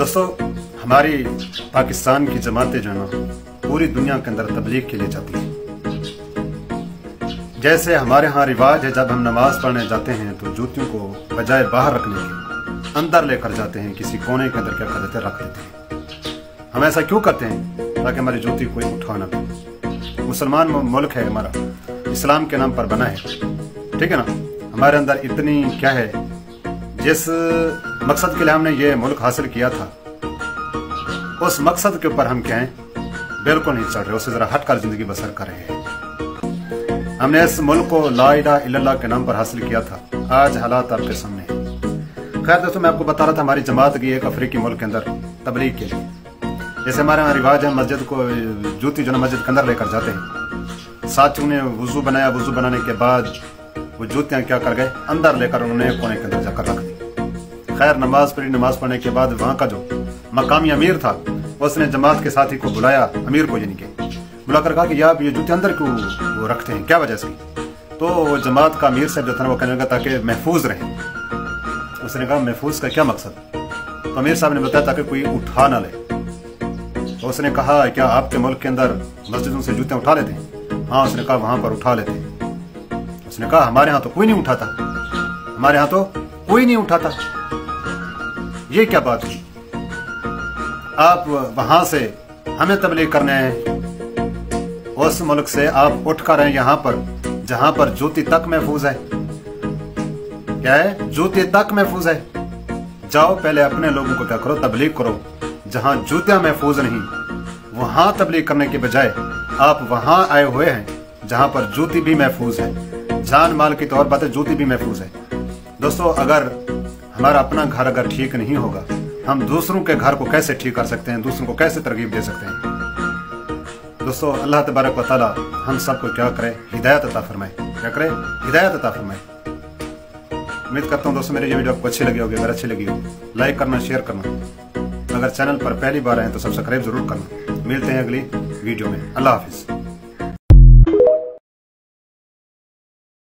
दोस्तों, हमारी पाकिस्तान की जमातें जो है ना पूरी दुनिया के अंदर तबलीग के लिए जाती है। जैसे हमारे यहाँ रिवाज है, जब हम नमाज पढ़ने जाते हैं तो जूतियों को बजाय बाहर रखने के अंदर लेकर जाते हैं, किसी कोने के अंदर क्या कर देते हैं, रख देते हैं। हम ऐसा क्यों करते हैं? ताकि हमारी जूती कोई उठा ना पाए। मुसलमान मुल्क है हमारा, इस्लाम के नाम पर बना है, ठीक है ना। हमारे अंदर इतनी क्या है, जिस मकसद के लिए हमने ये मुल्क हासिल किया था उस मकसद के ऊपर हम क्या हैं, बिल्कुल नहीं चल रहे, उससे जरा हटकर जिंदगी बसर कर रहे हैं। हमने इस मुल्क को ला इलाहा इल्लल्लाह के नाम पर हासिल किया था। आज हालात आपके सामने हैं। खैर दोस्तों, मैं आपको बता रहा था हमारी जमात की एक अफ्रीकी मुल्क के अंदर तबलीग के लिए। जैसे हमारे यहाँ रिवाज है, मस्जिद को जूती जो ना मस्जिद के अंदर लेकर जाते हैं। साथ उन्हें वुजू बनाया, वुजू बनाने के बाद वो जूतियाँ क्या कर गए, अंदर लेकर उन्होंने कोने के अंदर जाकर रख दी। खैर नमाज पढ़ी, नमाज पढ़ने के बाद वहाँ का जो मकामी अमीर था उसने जमात के साथी को बुलाया, अमीर को यानी कि बुलाकर कहा कि यार ये जूते अंदर क्यों वो रखते हैं, क्या वजह से? तो वो जमात का अमीर साहब जो था वो कहने लगा ताकि महफूज रहे। उसने कहा महफूज का क्या मकसद? तो अमीर साहब ने बताया ताकि कोई उठा ना ले। तो उसने कहा क्या आपके मुल्क के अंदर मस्जिदों से जूते उठा लेते हैं? हाँ। उसने कहा वहां पर उठा लेते हैं। उसने कहा हमारे यहाँ तो कोई नहीं उठाता, हमारे यहाँ तो कोई नहीं उठाता। ये क्या बात हुई? आप वहां से हमें तबलीग करने हैं, उस मुल्क से आप उठ कर हैं यहाँ पर जहां पर जूती तक महफूज है। क्या है? जूती तक महफूज है। जाओ पहले अपने लोगों को क्या करो, तबलीग करो। जहां जूतियां महफूज नहीं वहां तबलीग करने के बजाय आप वहां आए हुए हैं जहां पर जूती भी महफूज है। जान माल की तो और बात है, जूती भी महफूज है। दोस्तों, अगर हमारा अपना घर अगर ठीक नहीं होगा, हम दूसरों के घर को कैसे ठीक कर सकते हैं, दूसरों को कैसे तरगीब दे सकते हैं? दोस्तों, अल्लाह तबारक व तआला हम सबको क्या करे, हिदायत अता फरमाए। क्या करे? हिदायत अता फरमाए। उम्मीद करता हूँ दोस्तों मेरी ये वीडियो आपको अच्छी लगी होगी। अगर अच्छी लगी हो लाइक करना, शेयर करना। अगर चैनल पर पहली बार आए तो सब्सक्राइब जरूर करना। मिलते हैं अगली वीडियो में। अल्लाह हाफिज।